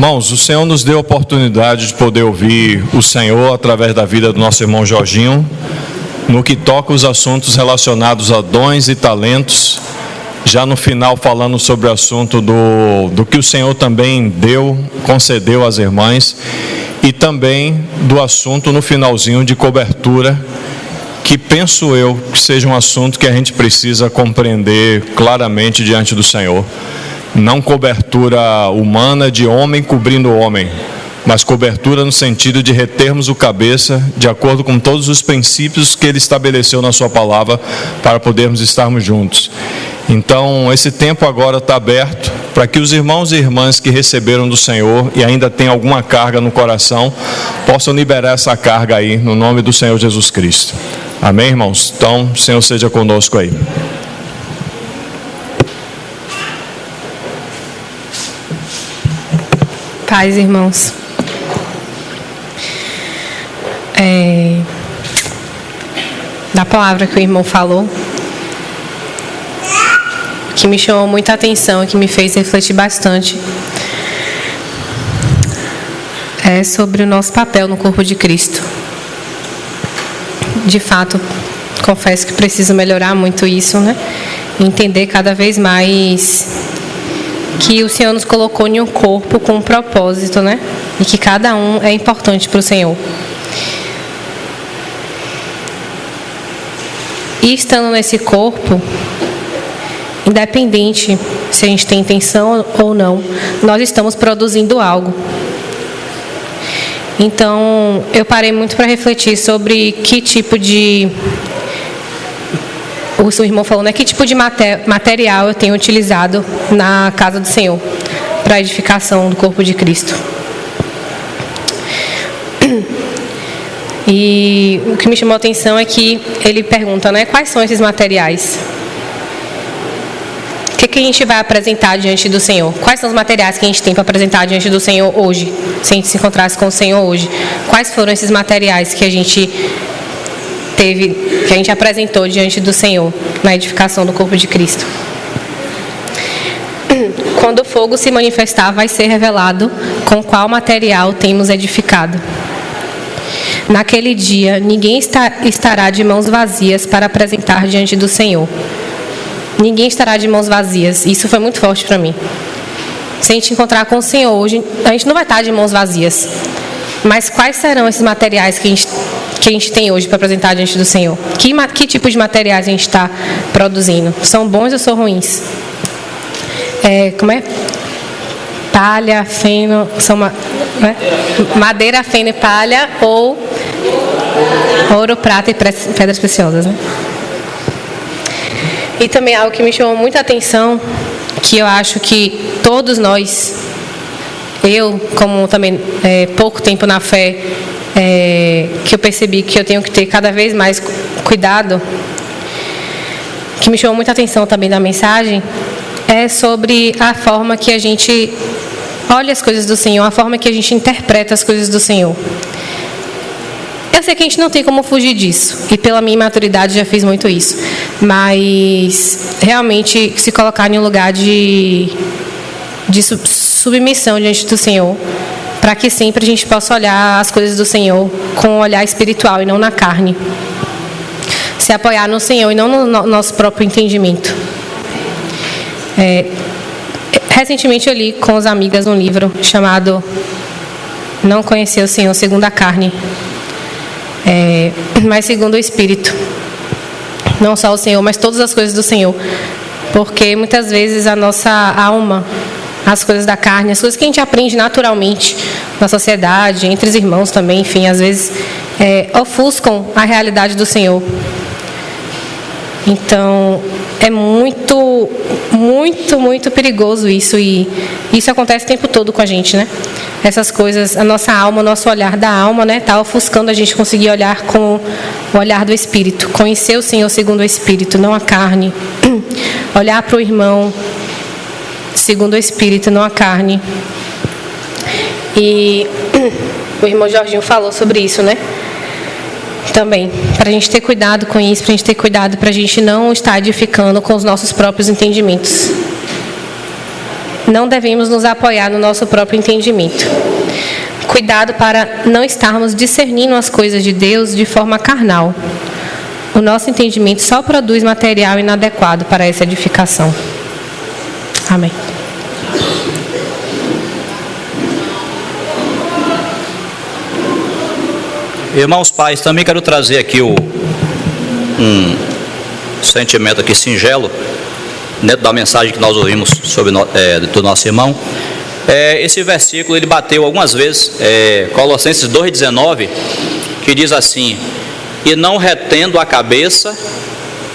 Irmãos, o Senhor nos deu a oportunidade de poder ouvir o Senhor através da vida do nosso irmão Jorginho, no que toca os assuntos relacionados a dons e talentos, já no final falando sobre o assunto do que o Senhor também concedeu às irmãs, e também do assunto no finalzinho de cobertura, que penso eu que seja um assunto que a gente precisa compreender claramente diante do Senhor. Não cobertura humana de homem cobrindo o homem, mas cobertura no sentido de retermos o cabeça de acordo com todos os princípios que Ele estabeleceu na sua palavra para podermos estarmos juntos. Então, esse tempo agora está aberto para que os irmãos e irmãs que receberam do Senhor e ainda têm alguma carga no coração, possam liberar essa carga aí, no nome do Senhor Jesus Cristo. Amém, irmãos? Então, o Senhor seja conosco aí. Paz, irmãos. Da palavra que o irmão falou, que me chamou muita atenção e que me fez refletir bastante, é sobre o nosso papel no corpo de Cristo. De fato, confesso que preciso melhorar muito isso, né? Entender cada vez mais que o Senhor nos colocou em um corpo com um propósito, né? E que cada um é importante para o Senhor. E estando nesse corpo, independente se a gente tem intenção ou não, nós estamos produzindo algo. Então, eu parei muito para refletir sobre que tipo de... O seu irmão falou, né? Que tipo de material eu tenho utilizado na casa do Senhor para a edificação do corpo de Cristo. E o que me chamou a atenção é que ele pergunta, né? Quais são esses materiais? O que a gente vai apresentar diante do Senhor? Quais são os materiais que a gente tem para apresentar diante do Senhor hoje? Se a gente se encontrasse com o Senhor hoje, quais foram esses materiais que a gente apresentou diante do Senhor na edificação do corpo de Cristo? Quando o fogo se manifestar, vai ser revelado com qual material temos edificado. Naquele dia, ninguém estará de mãos vazias para apresentar diante do Senhor. Ninguém estará de mãos vazias. Isso foi muito forte para mim. Se a gente encontrar com o Senhor hoje, a gente não vai estar de mãos vazias. Mas quais serão esses materiais que a gente tem hoje para apresentar diante do Senhor? Que tipo de materiais a gente está produzindo? São bons ou são ruins? Palha, feno, madeira, feno e palha, ou ouro, prata e pedras preciosas, né? E também algo que me chamou muita atenção, que eu acho que todos nós, eu, como também pouco tempo na fé, que eu percebi que eu tenho que ter cada vez mais cuidado, que me chamou muita atenção também da mensagem, é sobre a forma que a gente olha as coisas do Senhor, a forma que a gente interpreta as coisas do Senhor. Eu sei que a gente não tem como fugir disso, e pela minha imaturidade já fiz muito isso, mas realmente se colocar em um lugar de submissão diante do Senhor, para que sempre a gente possa olhar as coisas do Senhor com um olhar espiritual e não na carne. Se apoiar no Senhor e não no nosso próprio entendimento. Recentemente eu li com as amigas um livro chamado Não Conhecer o Senhor segundo a Carne, mas segundo o Espírito. Não só o Senhor, mas todas as coisas do Senhor. Porque muitas vezes a nossa alma, as coisas da carne, as coisas que a gente aprende naturalmente na sociedade, entre os irmãos também, enfim, às vezes ofuscam a realidade do Senhor. Então, é muito, muito, muito perigoso isso, e isso acontece o tempo todo com a gente, né? Essas coisas, a nossa alma, o nosso olhar da alma, né, está ofuscando a gente conseguir olhar com o olhar do Espírito, conhecer o Senhor segundo o Espírito, não a carne, olhar para o irmão segundo o Espírito, não a carne. E o irmão Jorginho falou sobre isso, né? Também, para a gente ter cuidado com isso, para a gente ter cuidado para a gente não estar edificando com os nossos próprios entendimentos. não devemos nos apoiar no nosso próprio entendimento. Cuidado para não estarmos discernindo as coisas de Deus de forma carnal. O nosso entendimento só produz material inadequado para essa edificação. Amém. Irmãos pais, também quero trazer aqui um sentimento aqui singelo, dentro da mensagem que nós ouvimos do nosso irmão. Esse versículo ele bateu algumas vezes, Colossenses 2,19, que diz assim: e não retendo a cabeça,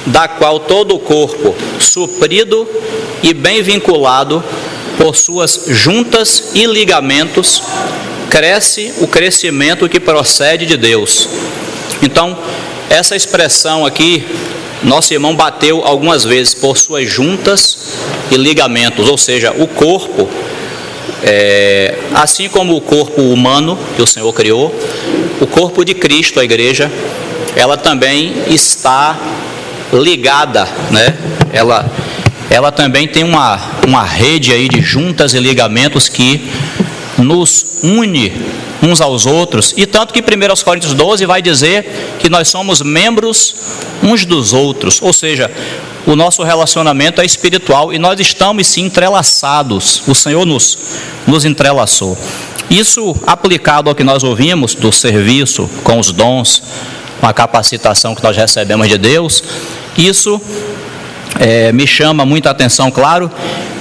da qual todo o corpo, suprido e bem vinculado por suas juntas e ligamentos, cresce o crescimento que procede de Deus. Então, essa expressão aqui, nosso irmão bateu algumas vezes, por suas juntas e ligamentos, ou seja, o corpo, assim como o corpo humano que o Senhor criou, o corpo de Cristo, a igreja, ela também está ligada, né? Ela também tem uma rede aí de juntas e ligamentos que nos une uns aos outros, e tanto que 1 Coríntios 12 vai dizer que nós somos membros uns dos outros, ou seja, o nosso relacionamento é espiritual e nós estamos sim entrelaçados. O Senhor nos entrelaçou. Isso aplicado ao que nós ouvimos do serviço com os dons, com a capacitação que nós recebemos de Deus, isso me chama muita atenção, claro,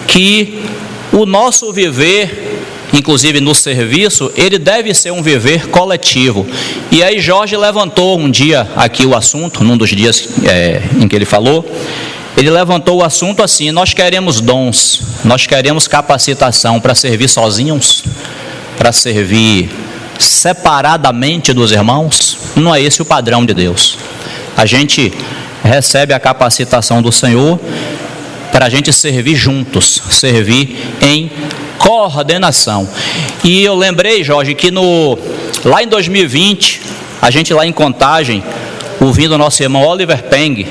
que o nosso viver, inclusive no serviço, ele deve ser um viver coletivo. E aí Jorge levantou um dia aqui o assunto, num dos dias em que ele falou, ele levantou o assunto assim: nós queremos dons, nós queremos capacitação para servir sozinhos, para servir separadamente dos irmãos. Não é esse o padrão de Deus. A gente recebe a capacitação do Senhor para a gente servir juntos, servir em coordenação. E eu lembrei, Jorge, que lá em 2020, a gente lá em Contagem, ouvindo o nosso irmão Oliver Peng,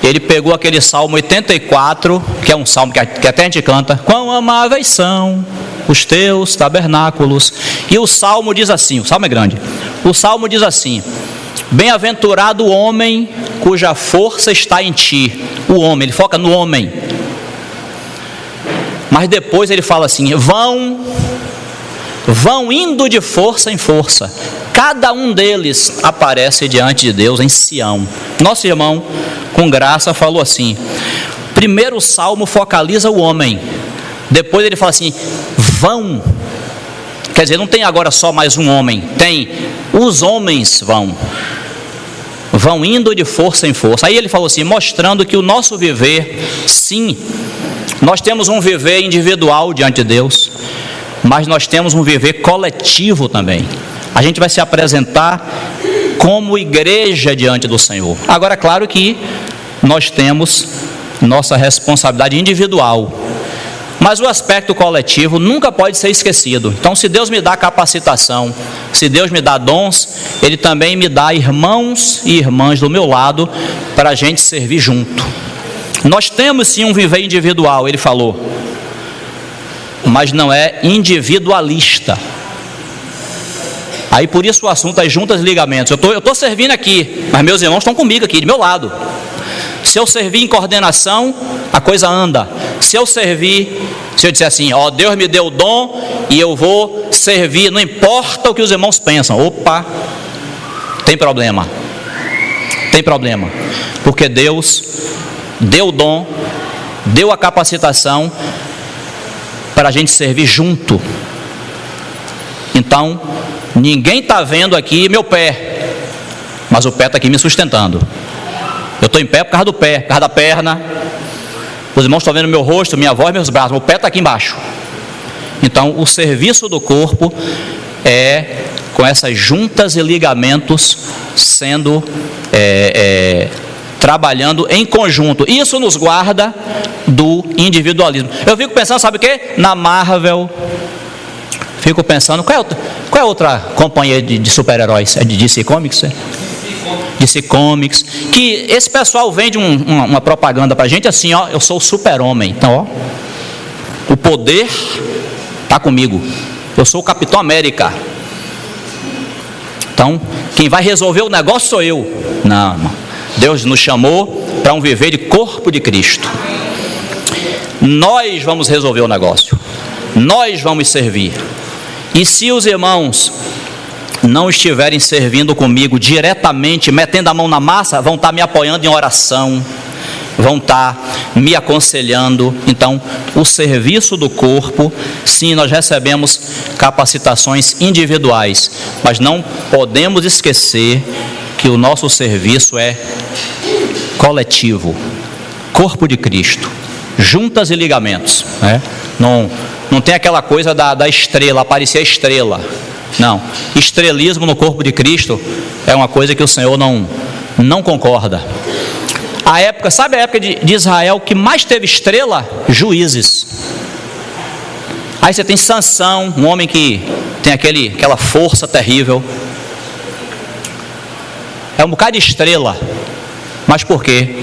ele pegou aquele Salmo 84, que é um salmo que até a gente canta: quão amáveis são os teus tabernáculos. E o salmo diz assim, o salmo é grande, o salmo diz assim: bem-aventurado o homem cuja força está em ti. O homem, ele foca no homem. Mas depois ele fala assim: vão indo de força em força, cada um deles aparece diante de Deus em Sião. Nosso irmão, com graça, falou assim: primeiro o salmo focaliza o homem, depois ele fala assim: vão. Quer dizer, não tem agora só mais um homem, tem os homens vão indo de força em força. Aí ele falou assim, mostrando que o nosso viver, sim, nós temos um viver individual diante de Deus, mas nós temos um viver coletivo também. A gente vai se apresentar como igreja diante do Senhor. Agora, claro que nós temos nossa responsabilidade individual, mas o aspecto coletivo nunca pode ser esquecido. Então, se Deus me dá capacitação, se Deus me dá dons, Ele também me dá irmãos e irmãs do meu lado para a gente servir junto. Nós temos sim um viver individual, ele falou, mas não é individualista. Aí por isso o assunto é juntas e ligamentos. Eu estou servindo aqui, mas meus irmãos estão comigo aqui, do meu lado. Se eu servir em coordenação, a coisa anda. Se eu disser assim, ó, Deus me deu o dom e eu vou servir, não importa o que os irmãos pensam. Opa, tem problema. Tem problema. Porque Deus deu o dom, deu a capacitação para a gente servir junto. Então, ninguém está vendo aqui meu pé, mas o pé está aqui me sustentando. Eu estou em pé por causa do pé, por causa da perna. Os irmãos estão vendo meu rosto, minha voz, meus braços, o pé está aqui embaixo. Então, o serviço do corpo é com essas juntas e ligamentos sendo trabalhando em conjunto. Isso nos guarda do individualismo. Eu fico pensando, sabe o quê? Na Marvel. Fico pensando, qual é a outra companhia de super-heróis? É de DC Comics? DC Comics. Que esse pessoal vende uma propaganda pra gente assim, ó, eu sou o super-homem. Então, ó, O poder está comigo. Eu sou o Capitão América. Então, quem vai resolver o negócio sou eu. Não, irmão. Deus nos chamou para um viver de corpo de Cristo. Nós vamos resolver o negócio. Nós vamos servir. E se os irmãos não estiverem servindo comigo diretamente, metendo a mão na massa, vão estar me apoiando em oração, vão estar me aconselhando. Então, o serviço do corpo, sim, nós recebemos capacitações individuais, mas não podemos esquecer que o nosso serviço é coletivo, corpo de Cristo, juntas e ligamentos, né? Não tem aquela coisa da estrela, aparecer a estrela. Não, estrelismo no corpo de Cristo é uma coisa que o Senhor não concorda. A época, sabe a época de Israel que mais teve estrela? Juízes. Aí você tem Sansão, um homem que tem aquela força terrível. É um bocado de estrela. Mas por quê?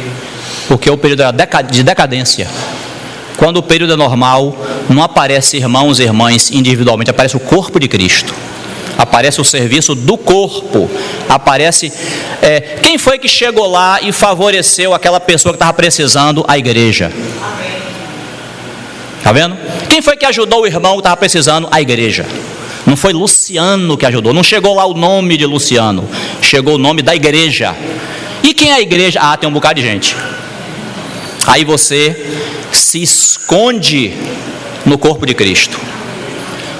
Porque o período era de decadência. Quando o período é normal, não aparece irmãos e irmãs individualmente, aparece o corpo de Cristo. Aparece o serviço do corpo. Aparece quem foi que chegou lá e favoreceu aquela pessoa que estava precisando? A igreja. Está vendo? Quem foi que ajudou o irmão que estava precisando? A igreja. Não foi Luciano que ajudou. Não chegou lá o nome de Luciano. Chegou o nome da igreja. E quem é a igreja? Ah, tem um bocado de gente. Aí você se esconde no corpo de Cristo.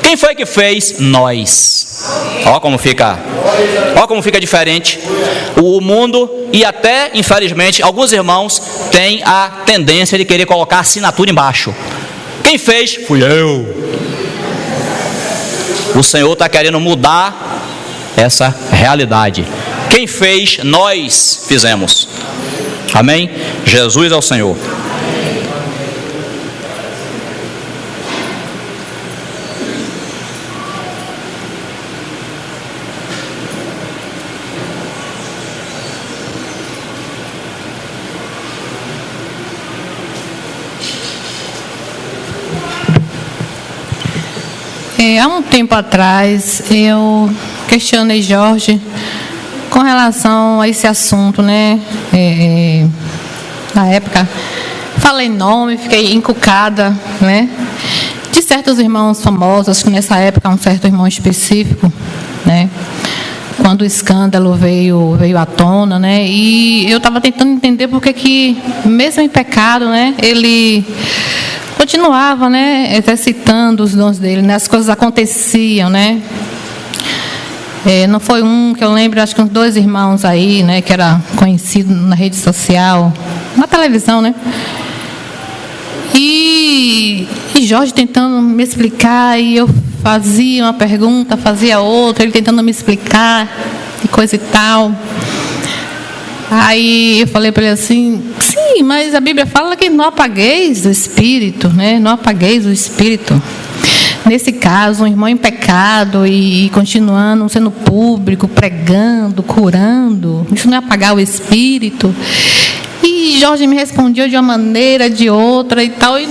Quem foi que fez? Nós. Olha como fica diferente. O mundo, e até, infelizmente, alguns irmãos têm a tendência de querer colocar assinatura embaixo. Quem fez? Fui eu. O Senhor está querendo mudar essa realidade. Quem fez? Nós fizemos. Amém? Jesus é o Senhor. Há um tempo atrás, eu questionei Jorge com relação a esse assunto, né? Na época, falei nome, fiquei encucada, né? De certos irmãos famosos, acho que nessa época um certo irmão específico, né? Quando o escândalo veio à tona, né? E eu estava tentando entender por que mesmo em pecado, né? Ele continuava, né, exercitando os dons dele, né? As coisas aconteciam, né? Não foi um que eu lembro, acho que uns 2 irmãos aí, né, que era conhecido na rede social, na televisão, né? E Jorge tentando me explicar, e eu fazia uma pergunta, fazia outra, ele tentando me explicar, e coisa e tal. Aí eu falei para ele assim, sim, mas a Bíblia fala que não apagueis o Espírito, né? Não apagueis o Espírito. Nesse caso, um irmão em pecado e continuando sendo público, pregando, curando, isso não é apagar o Espírito. E Jorge me respondia de uma maneira, de outra e tal, e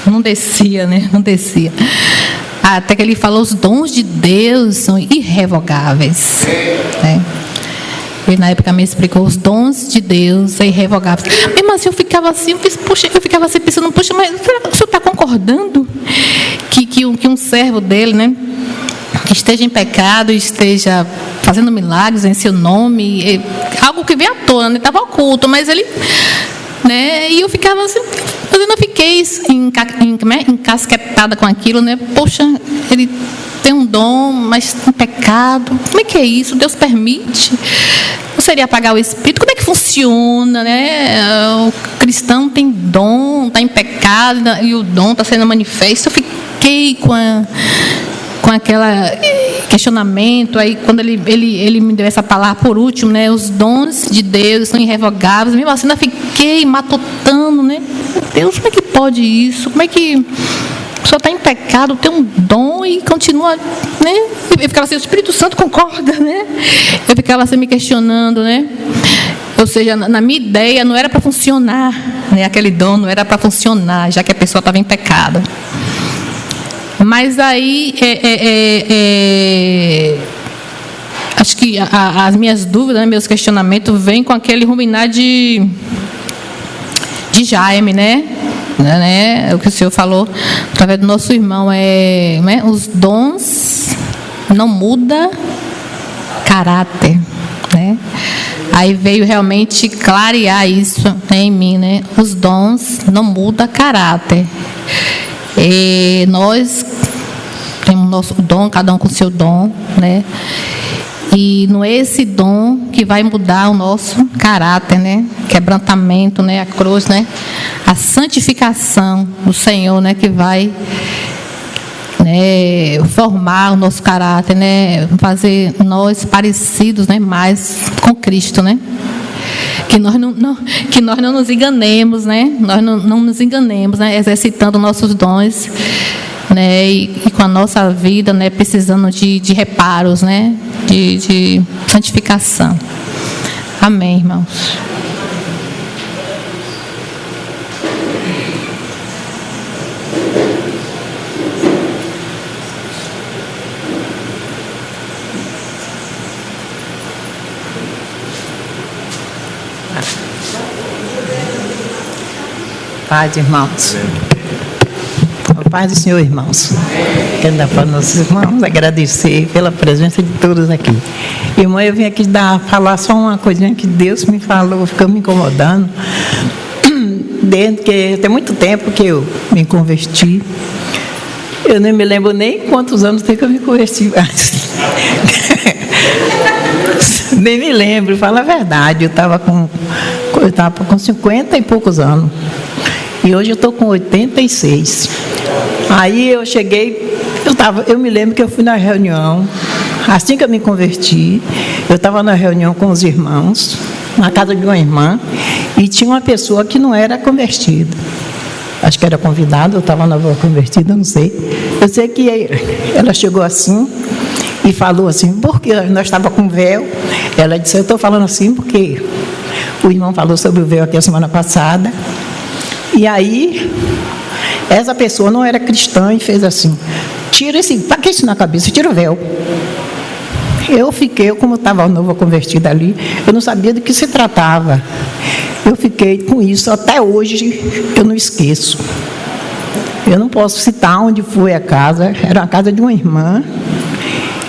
não descia, né? Não descia. Até que ele falou, os dons de Deus são irrevogáveis, né? Ele na época me explicou, os dons de Deus é irrevogáveis. Mesmo assim, eu ficava assim pensando, poxa, mas o senhor está concordando que um servo dele, né, esteja em pecado, esteja fazendo milagres em seu nome, algo que veio à tona, estava oculto, mas ele, né, e eu ficava assim, mas eu não fiquei encasquetada com aquilo, né, poxa, ele tem um dom, mas um pecado, como é que é isso? Deus permite? Não seria apagar o Espírito? Como é que funciona, né? O cristão tem dom, está em pecado e o dom está sendo manifesto. Eu fiquei com aquele questionamento. Aí quando ele me deu essa palavra por último, né? Os dons de Deus são irrevogáveis. Mesmo assim, eu fiquei matutando, né? Meu Deus, como é que pode isso? Como é que a pessoa está em pecado, tem um dom e continua, né? Eu ficava assim, o Espírito Santo concorda, né? Eu ficava assim me questionando, né? Ou seja, na minha ideia não era para funcionar, né? Aquele dom não era para funcionar, já que a pessoa estava em pecado. Mas aí, acho que as minhas dúvidas, né, meus questionamentos, vêm com aquele ruminar de Jaime, né? O que o senhor falou através do nosso irmão, né? Os dons não mudam caráter, né? Aí veio realmente clarear isso, né, em mim, né? Os dons não mudam caráter. E nós temos nosso dom, cada um com seu dom, né? E não é esse dom que vai mudar o nosso caráter, né? Quebrantamento, né? A cruz, né? A santificação do Senhor, né? Que vai, né, formar o nosso caráter, né? Fazer nós parecidos, né? Mais com Cristo, né? Que nós não nos enganemos, né? Nós não nos enganemos, né? Exercitando nossos dons, né? E com a nossa vida, né? Precisando de reparos, né? De santificação. Amém, irmãos. Paz, irmãos. A paz do Senhor, irmãos. Quero dar para nossos irmãos, agradecer pela presença de todos aqui. Irmã, eu vim aqui falar só uma coisinha que Deus me falou, ficou me incomodando. Tem muito tempo que eu me converti. Eu nem me lembro nem quantos anos tem que eu me converti. Nem me lembro, fala a verdade. Eu estava com 50 e poucos anos. E hoje eu estou com 86. Aí eu cheguei, eu me lembro que eu fui na reunião, assim que eu me converti, eu estava na reunião com os irmãos, na casa de uma irmã, e tinha uma pessoa que não era convertida. Acho que era convidada, eu estava nova convertida, não sei. Eu sei que ela chegou assim e falou assim, porque nós estávamos com véu. Ela disse, eu estou falando assim porque o irmão falou sobre o véu aqui a semana passada. E aí, essa pessoa não era cristã e fez assim, para que isso na cabeça? Tira o véu. Como eu estava nova convertida ali, eu não sabia do que se tratava. Eu fiquei com isso, até hoje eu não esqueço. Eu não posso citar onde foi a casa, era a casa de uma irmã,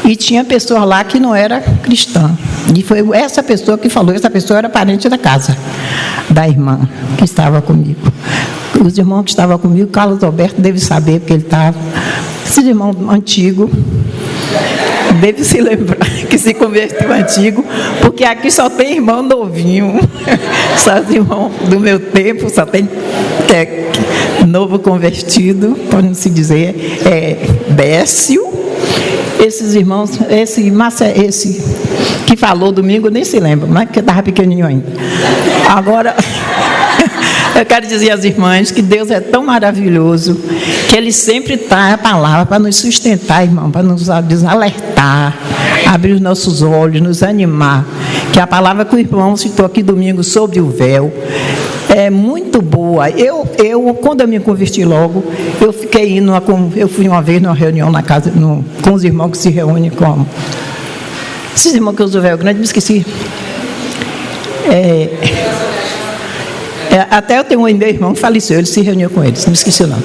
e tinha pessoa lá que não era cristã. E foi essa pessoa que falou, essa pessoa era parente da casa, da irmã que estava comigo. Os irmãos que estavam comigo, Carlos Alberto deve saber, porque ele estava. Esse irmão antigo deve se lembrar que se converteu antigo, porque aqui só tem irmão novinho. Só os irmãos do meu tempo, só tem novo convertido, pode não se dizer, Bécio. Esses irmãos, esse que falou domingo, nem se lembra, mas porque estava pequenininho ainda. Agora, eu quero dizer às irmãs que Deus é tão maravilhoso, que Ele sempre traz a palavra para nos sustentar, irmão, para nos desalertar, abrir os nossos olhos, nos animar. Que a palavra que o irmão citou aqui domingo sobre o véu é muito boa. Quando eu me converti logo, eu fui uma vez numa reunião na casa, com os irmãos que se reúnem com esses irmãos que usam o véu grande, me esqueci. Até eu tenho um meu irmão que faleceu, ele se reuniu com eles, não me esqueci não.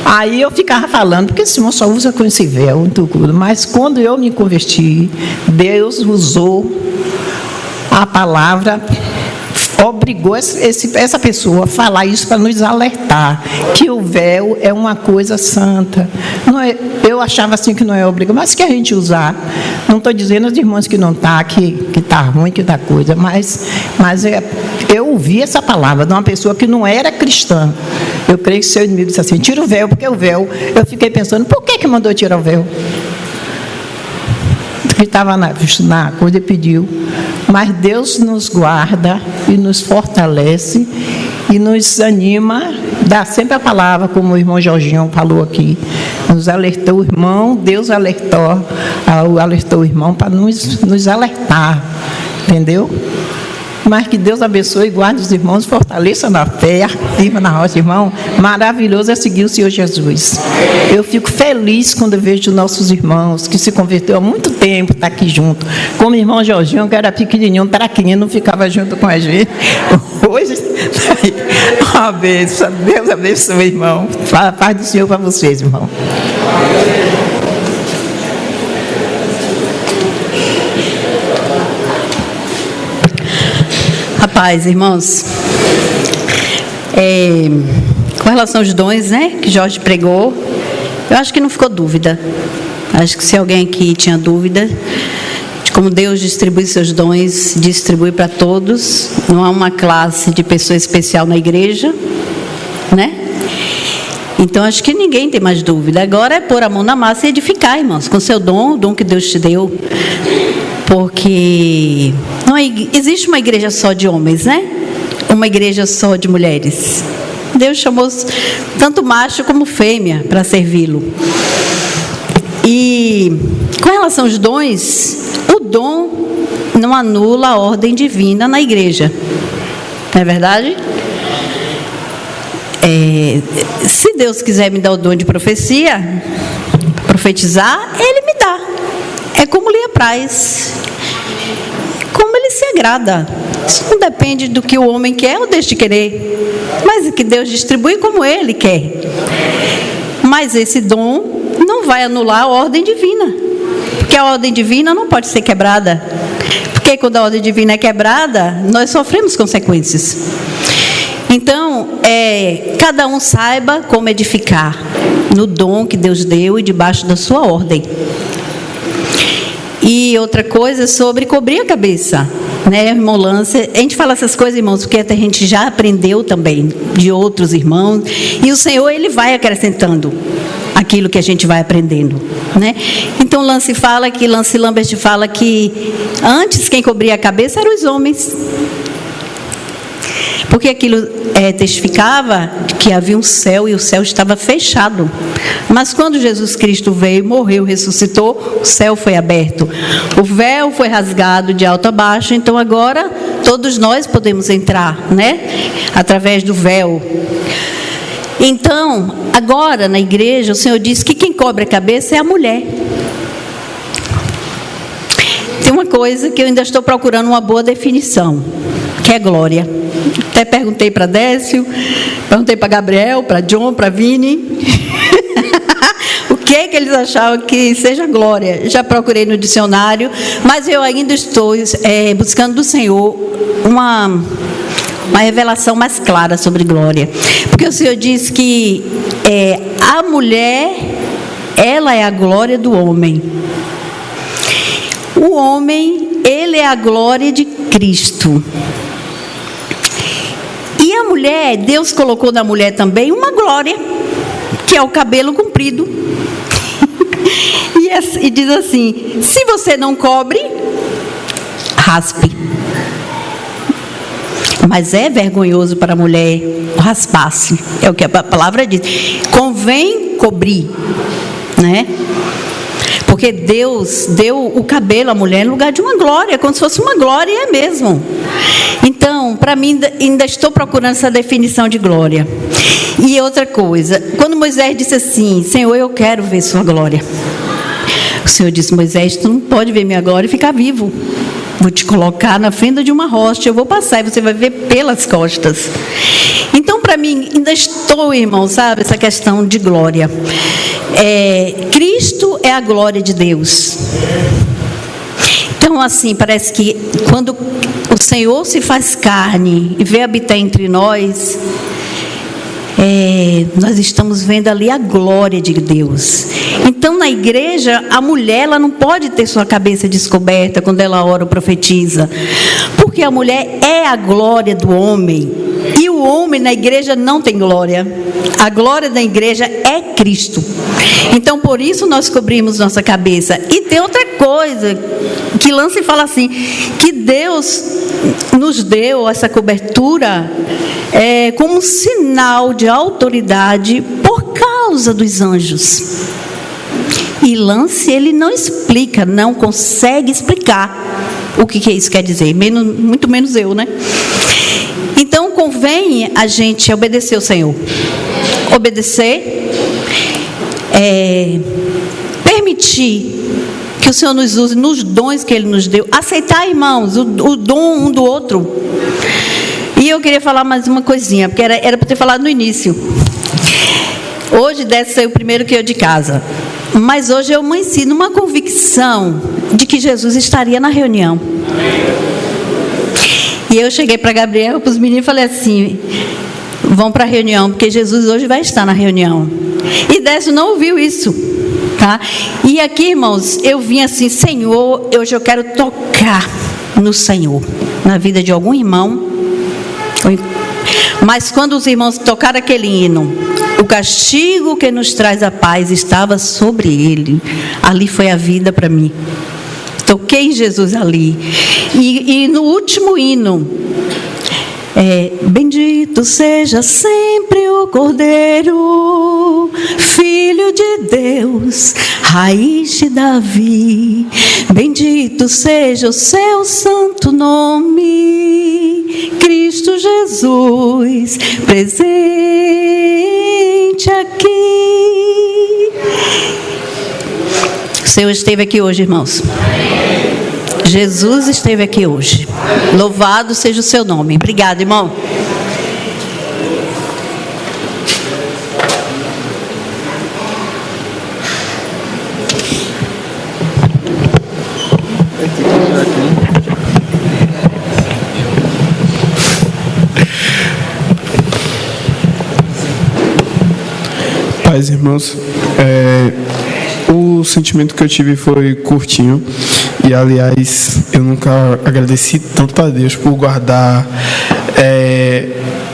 Aí eu ficava falando, porque esse irmão só usa com esse véu, muito tudo. Mas quando eu me converti, Deus usou a palavra, obrigou essa pessoa a falar isso para nos alertar, que o véu é uma coisa santa. Não é, eu achava assim que não é obrigado, mas que a gente usar. Não estou dizendo aos irmãos que não está, que está ruim, que está coisa, mas eu ouvi essa palavra de uma pessoa que não era cristã. Eu creio que seu inimigo disse assim, tira o véu, porque o véu, eu fiquei pensando, por que mandou tirar o véu? Porque estava na coisa e pediu. Mas Deus nos guarda e nos fortalece e nos anima, dá sempre a palavra, como o irmão Jorginho falou aqui. Nos alertou o irmão, Deus alertou o irmão para nos alertar, entendeu? Mas que Deus abençoe, guarde os irmãos, fortaleça na fé, firma na rocha, irmão. Maravilhoso é seguir o Senhor Jesus. Eu fico feliz quando eu vejo nossos irmãos que se converteu há muito tempo, tá aqui junto. Como o irmão Jorginho, que era pequenininho, traquinho, não ficava junto com a gente. Hoje, uma bênção. Deus abençoe, irmão. Paz do Senhor para vocês, irmão. Rapaz, irmãos, com relação aos dons, né, que Jorge pregou, eu acho que não ficou dúvida. Acho que se alguém aqui tinha dúvida de como Deus distribui seus dons, distribui para todos, não há uma classe de pessoa especial na igreja, né? Então, acho que ninguém tem mais dúvida. Agora é pôr a mão na massa e edificar, irmãos, com o seu dom, o dom que Deus te deu. Porque não existe uma igreja só de homens, né? Uma igreja só de mulheres. Deus chamou tanto macho como fêmea para servi-lo. E com relação aos dons, o dom não anula a ordem divina na igreja. Não é verdade? Se Deus quiser me dar o dom de profecia, profetizar, Ele me dá. É como lhe apraz, como Ele se agrada. Isso não depende do que o homem quer ou deixa de querer, mas que Deus distribui como Ele quer. Mas esse dom não vai anular a ordem divina, porque a ordem divina não pode ser quebrada, porque quando a ordem divina é quebrada, nós sofremos consequências. Então, cada um saiba como edificar no dom que Deus deu e debaixo da sua ordem. E outra coisa sobre cobrir a cabeça, né, irmão Lance? A gente fala essas coisas, irmãos, porque até a gente já aprendeu também de outros irmãos, e o Senhor, Ele vai acrescentando aquilo que a gente vai aprendendo, né? Então Lance Lambert fala que antes quem cobria a cabeça eram os homens, porque aquilo testificava que havia um céu e o céu estava fechado. Mas quando Jesus Cristo veio, morreu, ressuscitou, o céu foi aberto. O véu foi rasgado de alto a baixo, então agora todos nós podemos entrar, né? Através do véu. Então, agora na igreja, o Senhor diz que quem cobre a cabeça é a mulher. Tem uma coisa que eu ainda estou procurando uma boa definição, que é glória. Até perguntei para Décio, perguntei para Gabriel, para John, para Vini, o que eles achavam que seja glória. Já procurei no dicionário, mas eu ainda estou buscando do Senhor uma revelação mais clara sobre glória. Porque o Senhor diz que a mulher, ela é a glória do homem. O homem, ele é a glória de Cristo. E a mulher, Deus colocou na mulher também uma glória, que é o cabelo comprido. E diz assim: se você não cobre, raspe. Mas é vergonhoso para a mulher raspar-se, é o que a palavra diz. Convém cobrir, né? Porque Deus deu o cabelo à mulher no lugar de uma glória, como se fosse uma glória mesmo. Então, para mim, ainda estou procurando essa definição de glória. E outra coisa, quando Moisés disse assim: Senhor, eu quero ver sua glória. O Senhor disse: Moisés, tu não pode ver minha glória e ficar vivo. Vou te colocar na fenda de uma rocha, eu vou passar e você vai ver pelas costas. Então, para mim, ainda estou, irmão, sabe, essa questão de glória. Cristo é a glória de Deus. Então, assim, parece que quando o Senhor se faz carne e veio habitar entre nós, nós estamos vendo ali a glória de Deus. Então, na igreja, a mulher, ela não pode ter sua cabeça descoberta quando ela ora ou profetiza, porque a mulher é a glória do homem, e o homem na igreja não tem glória. A glória da igreja é Cristo. Então, por isso nós cobrimos nossa cabeça. E tem outra coisa que Lance fala assim, que Deus nos deu essa cobertura como um sinal de autoridade por causa dos anjos. E Lance, ele não explica, não consegue explicar. o que isso quer dizer, muito menos eu, né? Então, convém a gente obedecer ao Senhor. Obedecer, permitir que o Senhor nos use nos dons que Ele nos deu. Aceitar, irmãos, o dom um do outro. E eu queria falar mais uma coisinha, porque era para ter falado no início. Hoje deve ser o primeiro que eu de casa. Mas hoje eu amanheci numa convicção de que Jesus estaria na reunião. E eu cheguei para Gabriel, para os meninos, e falei assim: vão para a reunião, porque Jesus hoje vai estar na reunião. E Décio não ouviu isso, tá? E aqui, irmãos, eu vim assim: Senhor, hoje eu quero tocar no Senhor, na vida de algum irmão. Mas quando os irmãos tocaram aquele hino, o castigo que nos traz a paz estava sobre ele. Ali foi a vida para mim. Toquei em Jesus ali. E no último hino, bendito seja sempre o Cordeiro, Filho de Deus, raiz de Davi. Bendito seja o seu santo nome, Cristo Jesus, presente aqui. O Senhor esteve aqui hoje, irmãos. Jesus esteve aqui hoje. Louvado seja o seu nome. Obrigado, irmão. Paz, irmãos. O sentimento que eu tive foi curtinho. E, aliás, eu nunca agradeci tanto a Deus por guardar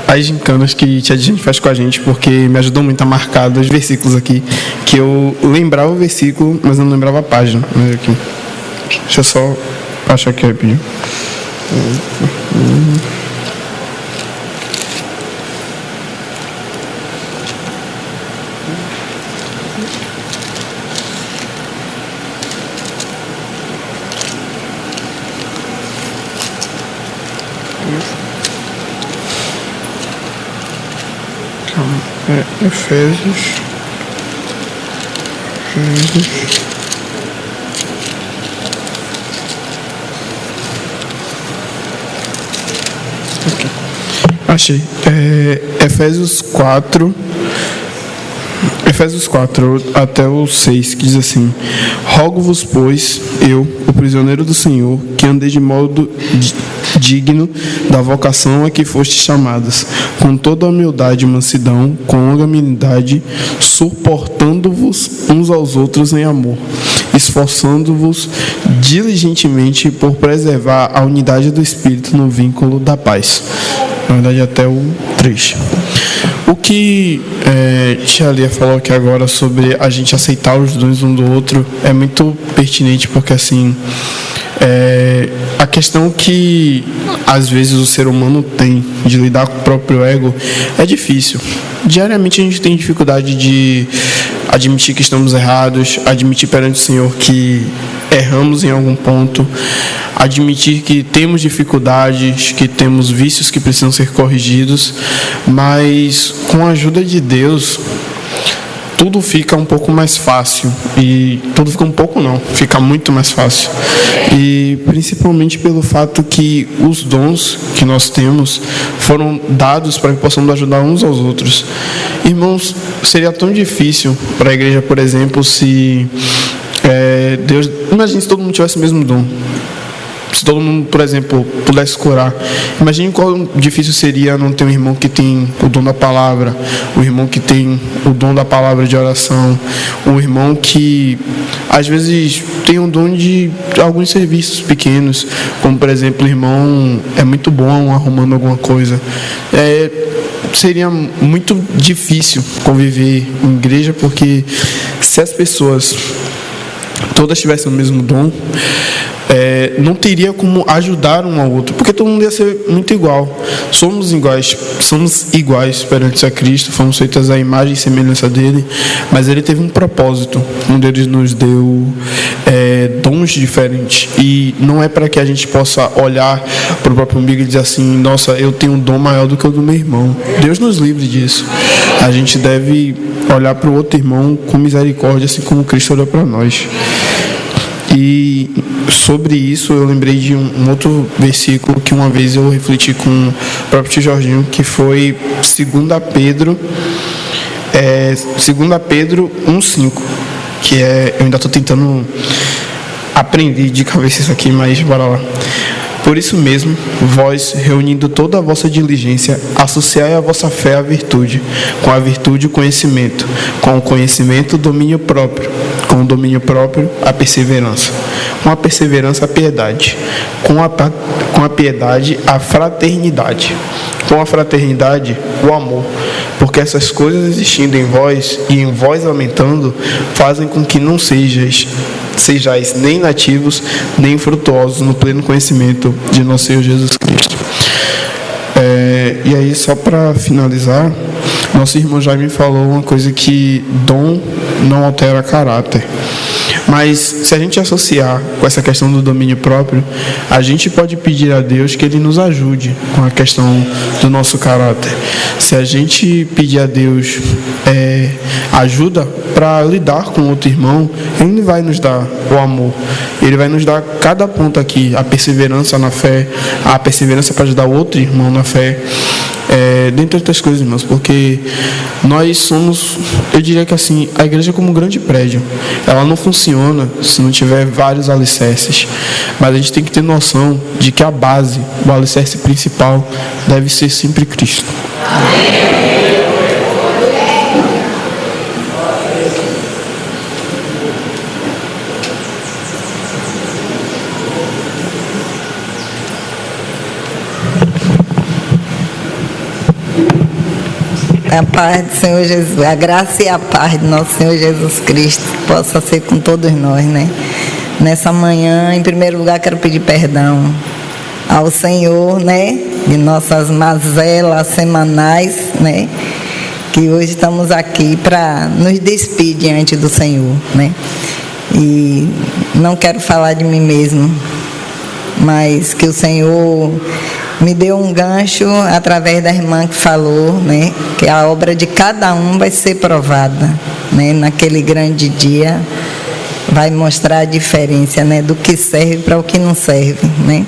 as gincanas que Tia Gente faz com a gente, porque me ajudou muito a marcar dois versículos aqui, que eu lembrava o versículo, mas eu não lembrava a página. Aqui. Deixa eu só achar aqui rapidinho. Efésios. Okay. Achei. Efésios 4 até o 6, que diz assim: rogo-vos, pois, eu, o prisioneiro do Senhor, que andei de modo digno da vocação a que fostes chamadas, com toda a humildade e mansidão, com longanimidade, suportando-vos uns aos outros em amor, esforçando-vos diligentemente por preservar a unidade do Espírito no vínculo da paz. Na verdade, até o 3. O que Tia Lia falou aqui agora sobre a gente aceitar os dons um do outro é muito pertinente, porque assim, a questão que às vezes o ser humano tem de lidar com o próprio ego é difícil. Diariamente a gente tem dificuldade de admitir que estamos errados, admitir perante o Senhor que erramos em algum ponto, admitir que temos dificuldades, que temos vícios que precisam ser corrigidos, mas com a ajuda de Deus tudo fica um pouco mais fácil. E tudo fica um pouco não, fica muito mais fácil. E principalmente pelo fato que os dons que nós temos foram dados para que possamos ajudar uns aos outros. Irmãos, seria tão difícil para a igreja, por exemplo, se Deus... Imagine se todo mundo tivesse o mesmo dom. Se todo mundo, por exemplo, pudesse curar. Imagine qual difícil seria não ter um irmão que tem o dom da palavra, um irmão que tem o dom da palavra de oração, um irmão que às vezes tem o dom de alguns serviços pequenos, como por exemplo, o irmão é muito bom arrumando alguma coisa. Seria muito difícil conviver em igreja, porque se as pessoas todas tivessem o mesmo dom, não teria como ajudar um ao outro, porque todo mundo ia ser muito igual. Somos iguais perante a Cristo, fomos feitos à imagem e semelhança dele, mas ele teve um propósito, onde ele nos deu dons diferentes, e não é para que a gente possa olhar para o próprio umbigo e dizer assim: nossa, eu tenho um dom maior do que o do meu irmão. Deus nos livre disso. A gente deve olhar para o outro irmão com misericórdia, assim como Cristo olhou para nós. E sobre isso eu lembrei de um outro versículo que uma vez eu refleti com o próprio tio Jorginho, que foi 2 Pedro 1,5, que eu ainda estou tentando aprender de cabeça isso aqui, mas bora lá. Por isso mesmo, vós, reunindo toda a vossa diligência, associai a vossa fé à virtude, com a virtude o conhecimento, com o conhecimento o domínio próprio, com o domínio próprio a perseverança, com a perseverança a piedade, com a piedade a fraternidade, com a fraternidade o amor, porque essas coisas existindo em vós e em vós aumentando, fazem com que não sejais nem nativos, nem frutuosos no pleno conhecimento de nosso Senhor Jesus Cristo. E aí, só para finalizar, nosso irmão Jaime falou uma coisa, que dom não altera caráter. Mas se a gente associar com essa questão do domínio próprio, a gente pode pedir a Deus que Ele nos ajude com a questão do nosso caráter. Se a gente pedir a Deus ajuda para lidar com outro irmão, Ele vai nos dar o amor. Ele vai nos dar cada ponto aqui, a perseverança na fé, a perseverança para ajudar o outro irmão na fé. Dentre outras coisas, irmãos, porque nós somos, eu diria que assim, a igreja é como um grande prédio. Ela não funciona se não tiver vários alicerces, mas a gente tem que ter noção de que a base, o alicerce principal, deve ser sempre Cristo. A paz do Senhor Jesus, a graça e a paz do nosso Senhor Jesus Cristo possa ser com todos nós, né? Nessa manhã, em primeiro lugar, quero pedir perdão ao Senhor, né? De nossas mazelas semanais, né? Que hoje estamos aqui para nos despedir diante do Senhor, né? E não quero falar de mim mesmo, mas que o Senhor me deu um gancho através da irmã que falou, né, que a obra de cada um vai ser provada, né, naquele grande dia vai mostrar a diferença, né, do que serve para o que não serve, né.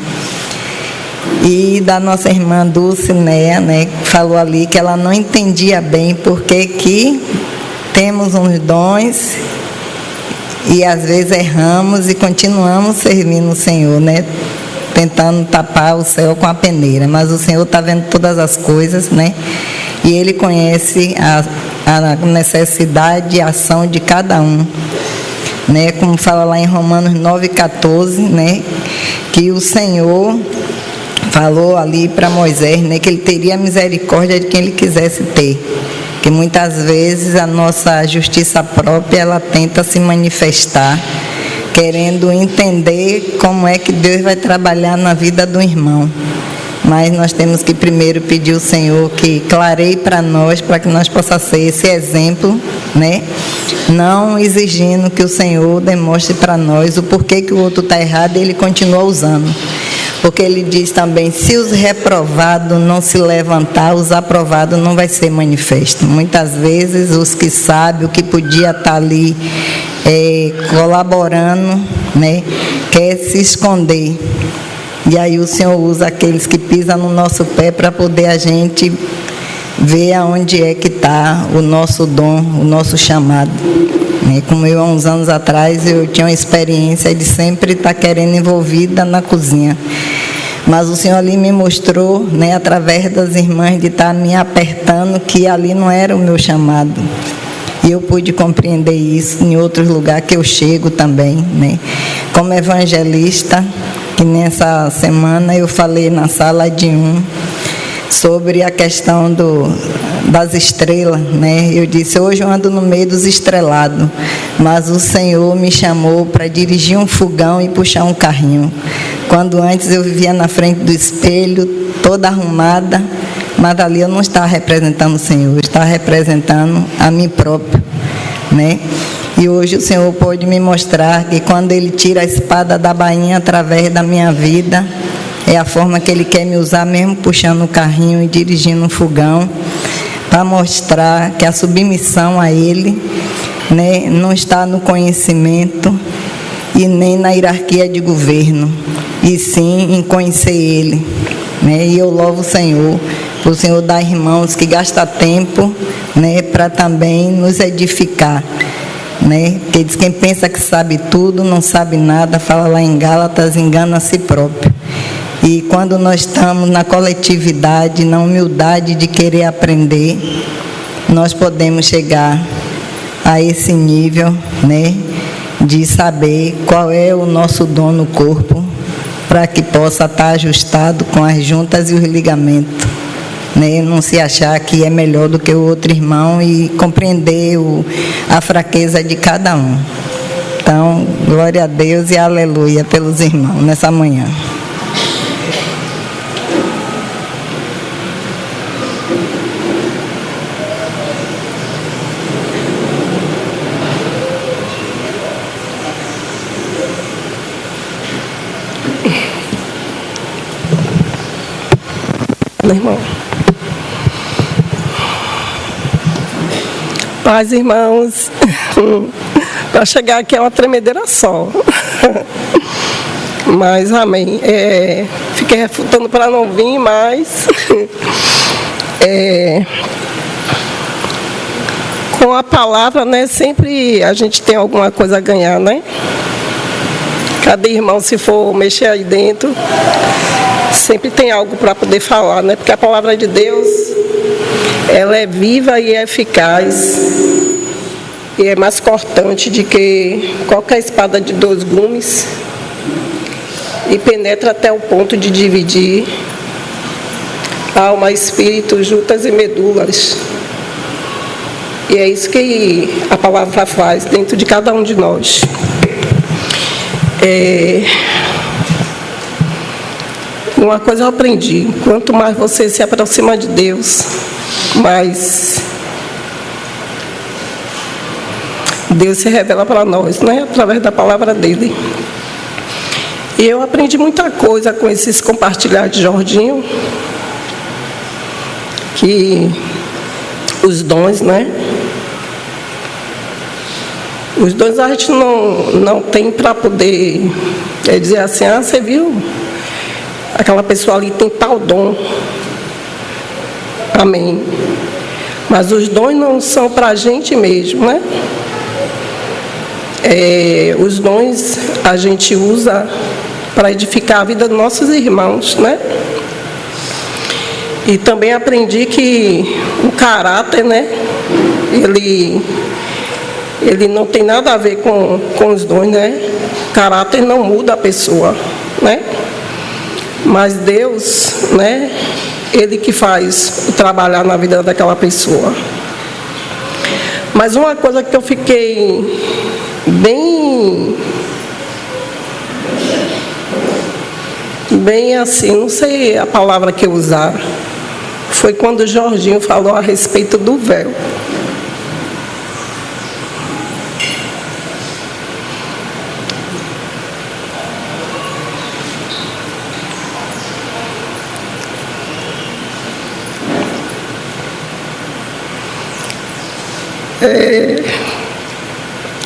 E da nossa irmã Dulcinea, né, que falou ali que ela não entendia bem porque que temos uns dons e às vezes erramos e continuamos servindo o Senhor, né, tentando tapar o céu com a peneira, mas o Senhor está vendo todas as coisas, né? E Ele conhece a necessidade e a ação de cada um, né? Como fala lá em Romanos 9,14, né? Que o Senhor falou ali para Moisés, né? Que Ele teria misericórdia de quem Ele quisesse ter. Que muitas vezes a nossa justiça própria, ela tenta se manifestar, querendo entender como é que Deus vai trabalhar na vida do irmão. Mas nós temos que primeiro pedir ao Senhor que clareie para nós, para que nós possamos ser esse exemplo, né? Não exigindo que o Senhor demonstre para nós o porquê que o outro está errado e Ele continua usando. Porque Ele diz também, se os reprovados não se levantar, os aprovados não vai ser manifesto. Muitas vezes os que sabem, o que podia estar ali colaborando, né, quer se esconder. E aí o Senhor usa aqueles que pisam no nosso pé para poder a gente ver aonde é que está o nosso dom, o nosso chamado. Como eu, há uns anos atrás, eu tinha uma experiência de sempre estar querendo envolvida na cozinha. Mas o Senhor ali me mostrou, né, através das irmãs, de estar me apertando, que ali não era o meu chamado. E eu pude compreender isso em outros lugares que eu chego também, né? Como evangelista, que nessa semana eu falei na sala de sobre a questão das estrelas, né? Eu disse, hoje eu ando no meio dos estrelados, mas o Senhor me chamou para dirigir um fogão e puxar um carrinho. Quando antes eu vivia na frente do espelho, toda arrumada, mas ali eu não estava representando o Senhor, eu estava representando a mim própria, né? E hoje o Senhor pode me mostrar que quando Ele tira a espada da bainha através da minha vida, é a forma que Ele quer me usar, mesmo puxando o carrinho e dirigindo um fogão, para mostrar que a submissão a Ele, né, não está no conhecimento e nem na hierarquia de governo, e sim em conhecer Ele, né? E eu louvo o Senhor, por o Senhor dar irmãos que gastam tempo, né, para também nos edificar, né? Porque diz, quem pensa que sabe tudo, não sabe nada, fala lá em Gálatas, engana a si próprio. E quando nós estamos na coletividade, na humildade de querer aprender, nós podemos chegar a esse nível, né, de saber qual é o nosso dom no corpo, para que possa estar ajustado com as juntas e os ligamentos, né? Não se achar que é melhor do que o outro irmão e compreender a fraqueza de cada um. Então, glória a Deus e aleluia pelos irmãos nessa manhã. Irmão. Paz, irmãos, para chegar aqui é uma tremedeira só, mas amém. Fiquei refutando para não vir, mas com a palavra, né, sempre a gente tem alguma coisa a ganhar, né? Cada irmão, se for mexer aí dentro, sempre tem algo para poder falar, né? Porque a palavra de Deus, ela é viva e é eficaz, e é mais cortante do que qualquer espada de 2 gumes, e penetra até o ponto de dividir alma, espírito, juntas e medulas. E é isso que a palavra faz dentro de cada um de nós. Uma coisa eu aprendi: quanto mais você se aproxima de Deus, mais Deus se revela para nós, né? Através da palavra dele. E eu aprendi muita coisa com esses compartilhar de Jorginho, que os dons, né? Os dons a gente não tem para poder dizer assim, você viu? Aquela pessoa ali tem tal dom. Amém. Mas os dons não são para a gente mesmo, né? Os dons a gente usa para edificar a vida dos nossos irmãos, né? E também aprendi que o caráter, né? Ele não tem nada a ver com os dons, né? O caráter não muda a pessoa, né? Mas Deus, né? Ele que faz o trabalhar na vida daquela pessoa. Mas uma coisa que eu fiquei bem assim, não sei a palavra que eu usar, foi quando o Jorginho falou a respeito do véu.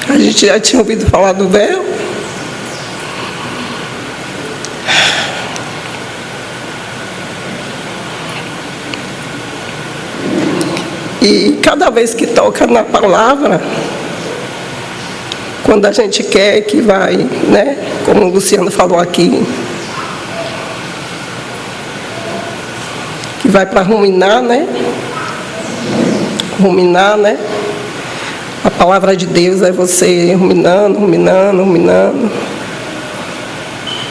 A gente já tinha ouvido falar do véu. E cada vez que toca na palavra, quando a gente quer que vai, né? Como o Luciano falou aqui, que vai para ruminar, né? Ruminar, né? A palavra de Deus é você ruminando.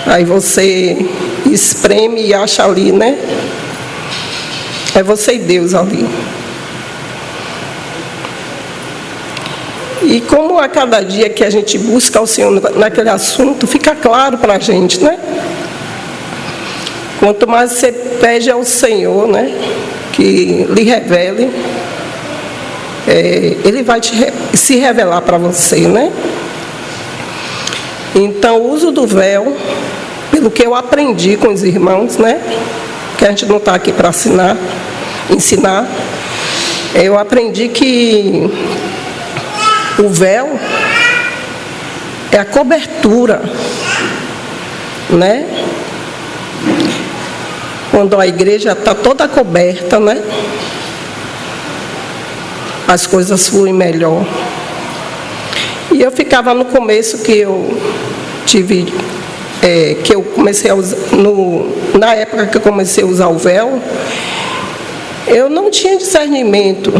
Aí você espreme e acha ali, né? É você e Deus ali. E como a cada dia que a gente busca o Senhor naquele assunto, fica claro para a gente, né? Quanto mais você pede ao Senhor, né, que lhe revele, Ele vai se revelar para você, né? Então, o uso do véu, pelo que eu aprendi com os irmãos, né, que a gente não está aqui para ensinar, eu aprendi que o véu é a cobertura, né? Quando a igreja está toda coberta, né? As coisas fluem melhor. E eu ficava no começo que eu tive, que eu comecei a usar, na época que eu comecei a usar o véu, eu não tinha discernimento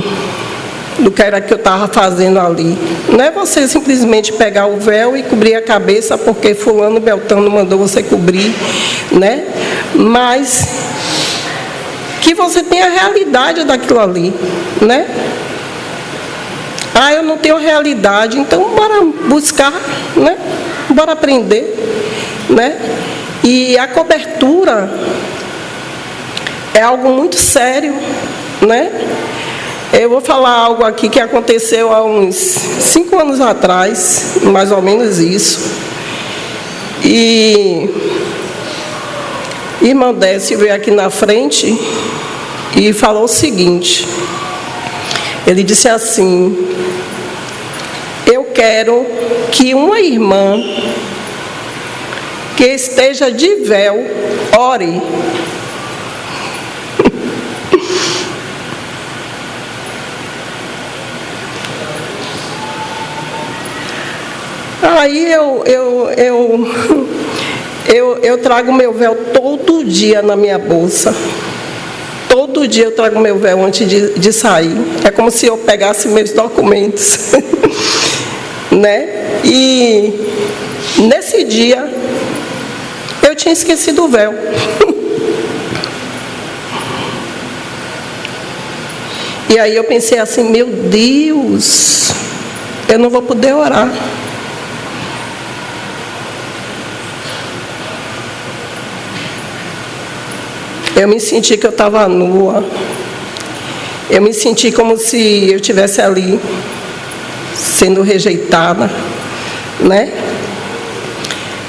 do que era que eu estava fazendo ali. Não é você simplesmente pegar o véu e cobrir a cabeça porque fulano Beltrano mandou você cobrir, né? Mas que você tenha a realidade daquilo ali, né? Ah, eu não tenho realidade, então bora buscar, né? Bora aprender, né? E a cobertura é algo muito sério, né? Eu vou falar algo aqui que aconteceu há uns 5 anos atrás, mais ou menos isso. E irmão Décio veio aqui na frente e falou o seguinte. Ele disse assim: eu quero que uma irmã que esteja de véu ore. Aí eu trago meu véu todo dia na minha bolsa. Todo dia eu trago meu véu antes de sair. É como se eu pegasse meus documentos. Né? E nesse dia eu tinha esquecido o véu. E aí eu pensei assim, meu Deus, eu não vou poder orar. Eu me senti que eu estava nua. Eu me senti como se eu estivesse ali, sendo rejeitada, né?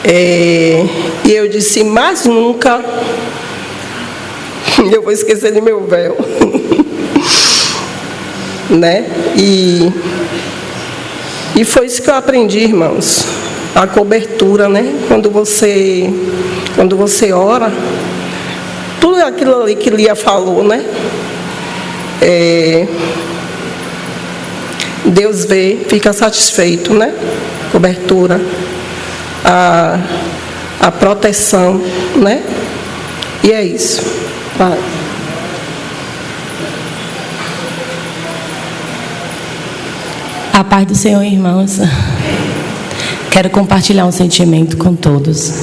E eu disse, mas nunca eu vou esquecer de meu véu. Né? E foi isso que eu aprendi, irmãos. A cobertura, né? Quando você ora, tudo aquilo ali que Lia falou, né? Deus vê, fica satisfeito, né? Cobertura, a proteção, né? E é isso. Vai. A paz do Senhor, irmãos. Quero compartilhar um sentimento com todos.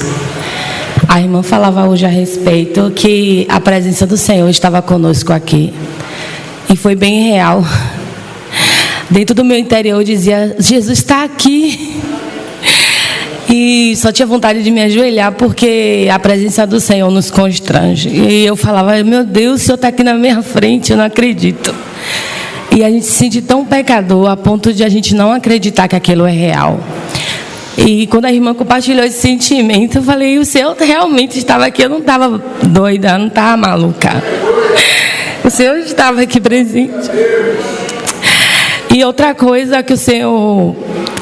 A irmã falava hoje a respeito que a presença do Senhor estava conosco aqui. E foi bem real. Dentro do meu interior eu dizia, Jesus está aqui. E só tinha vontade de me ajoelhar porque a presença do Senhor nos constrange. E eu falava, meu Deus, o Senhor está aqui na minha frente, eu não acredito. E a gente se sente tão pecador a ponto de a gente não acreditar que aquilo é real. E quando a irmã compartilhou esse sentimento, eu falei, o Senhor realmente estava aqui, eu não estava doida, eu não estava maluca. O Senhor estava aqui presente. E outra coisa que eu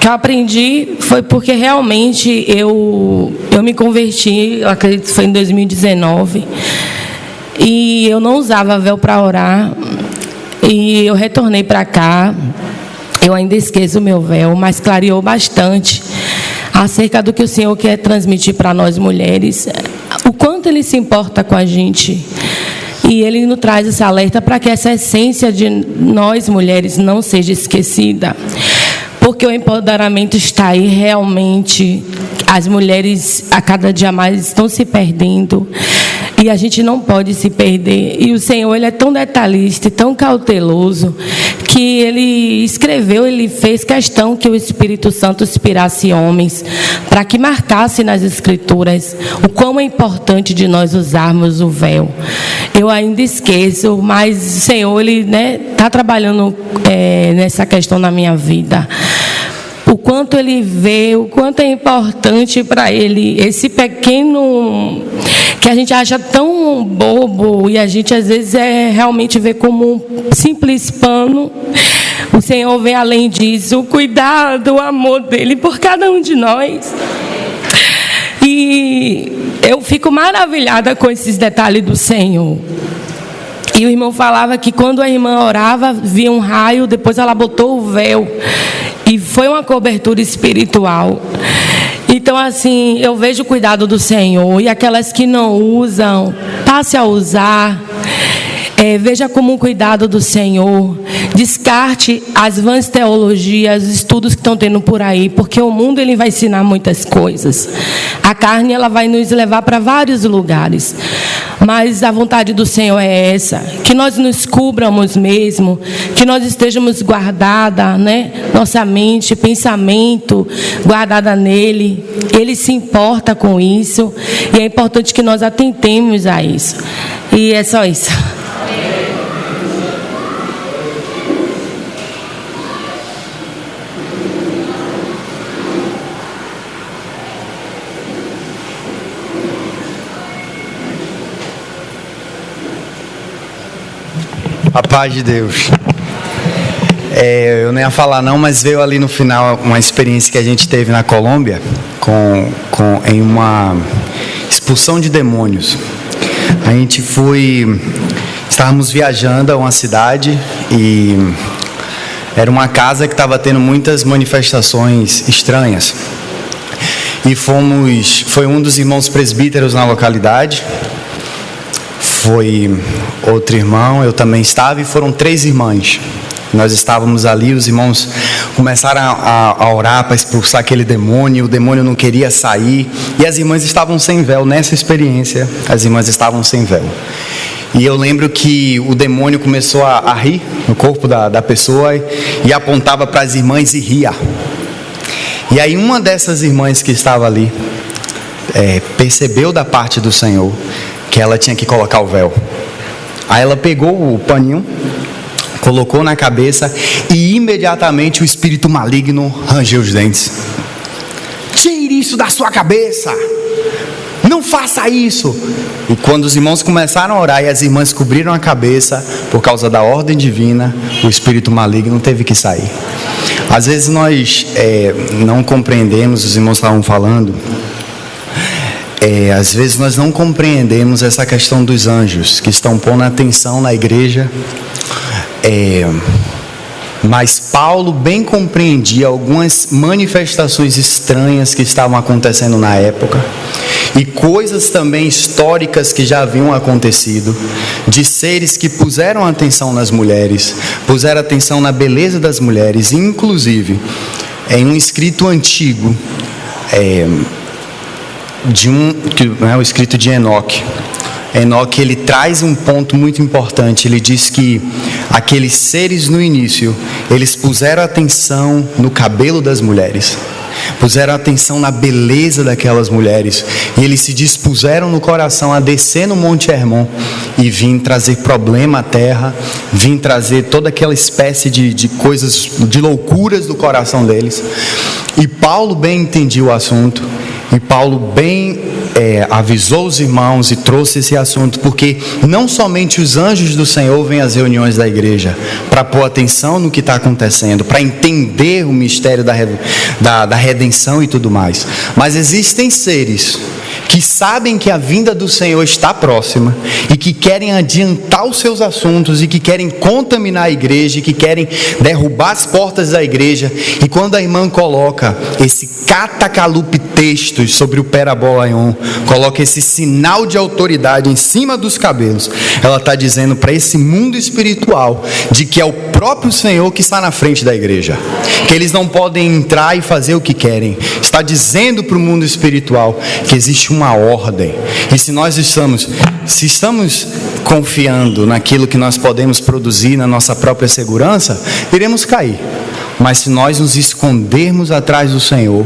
aprendi foi porque realmente eu me converti, eu acredito que foi em 2019, e eu não usava véu para orar, e eu retornei para cá, eu ainda esqueço o meu véu, mas clareou bastante acerca do que o Senhor quer transmitir para nós mulheres, o quanto Ele se importa com a gente. E Ele nos traz esse alerta para que essa essência de nós mulheres não seja esquecida. Porque o empoderamento está aí realmente. As mulheres a cada dia mais estão se perdendo. E a gente não pode se perder. E o Senhor, Ele é tão detalhista e tão cauteloso que Ele escreveu, Ele fez questão que o Espírito Santo inspirasse homens para que marcasse nas Escrituras o quão é importante de nós usarmos o véu. Eu ainda esqueço, mas o Senhor, Ele está trabalhando nessa questão na minha vida. O quanto Ele vê, o quanto é importante para Ele, esse pequeno que a gente acha tão bobo e a gente às vezes realmente vê como um simples pano. O Senhor vê além disso, o cuidado, o amor dEle por cada um de nós. E eu fico maravilhada com esses detalhes do Senhor. E o irmão falava que quando a irmã orava, via um raio, depois ela botou o véu. E foi uma cobertura espiritual. Então, assim, eu vejo o cuidado do Senhor. E aquelas que não usam, passe a usar. Veja como um cuidado do Senhor. Descarte as vãs teologias, os estudos que estão tendo por aí, porque o mundo ele vai ensinar muitas coisas. A carne ela vai nos levar para vários lugares. Mas a vontade do Senhor é essa, que nós nos cubramos mesmo, que nós estejamos guardada, nossa mente, pensamento, guardada nele. Ele se importa com isso e é importante que nós atentemos a isso. E é só isso. A paz de Deus. Eu não ia falar não, mas veio ali no final uma experiência que a gente teve na Colômbia em uma expulsão de demônios. A gente estávamos viajando a uma cidade e era uma casa que estava tendo muitas manifestações estranhas. E foi um dos irmãos presbíteros na localidade. Foi outro irmão, eu também estava, e foram 3 irmãs. Nós estávamos ali, os irmãos começaram a orar para expulsar aquele demônio, o demônio não queria sair, e as irmãs estavam sem véu. Nessa experiência, as irmãs estavam sem véu. E eu lembro que o demônio começou a rir no corpo da pessoa e apontava para as irmãs e ria. E aí uma dessas irmãs que estava ali percebeu da parte do Senhor que ela tinha que colocar o véu. Aí ela pegou o paninho, colocou na cabeça e imediatamente o espírito maligno rangeu os dentes. Tire isso da sua cabeça! Não faça isso! E quando os irmãos começaram a orar e as irmãs cobriram a cabeça, por causa da ordem divina, o espírito maligno teve que sair. Às vezes nós não compreendemos, os irmãos estavam falando, às vezes nós não compreendemos essa questão dos anjos que estão pondo atenção na igreja, mas Paulo bem compreendia algumas manifestações estranhas que estavam acontecendo na época e coisas também históricas que já haviam acontecido, de seres que puseram atenção nas mulheres, puseram atenção na beleza das mulheres. Inclusive em um escrito antigo, o escrito de Enoque, ele traz um ponto muito importante. Ele diz que aqueles seres no início, eles puseram atenção no cabelo das mulheres, puseram atenção na beleza daquelas mulheres, e eles se dispuseram no coração a descer no Monte Hermon e vir trazer problema à terra, vir trazer toda aquela espécie de coisas, de loucuras do coração deles. E Paulo bem entendia o assunto, e Paulo bem avisou os irmãos e trouxe esse assunto, porque não somente os anjos do Senhor vêm às reuniões da igreja para pôr atenção no que está acontecendo, para entender o mistério da redenção e tudo mais, mas existem seres que sabem que a vinda do Senhor está próxima e que querem adiantar os seus assuntos e que querem contaminar a igreja e que querem derrubar as portas da igreja. E quando a irmã coloca esse catacalupe textos sobre o Parabolaion, coloca esse sinal de autoridade em cima dos cabelos, ela está dizendo para esse mundo espiritual de que é o próprio Senhor que está na frente da igreja, que eles não podem entrar e fazer o que querem. Está dizendo para o mundo espiritual que existe uma ordem, e se estamos confiando naquilo que nós podemos produzir na nossa própria segurança, iremos cair. Mas se nós nos escondermos atrás do Senhor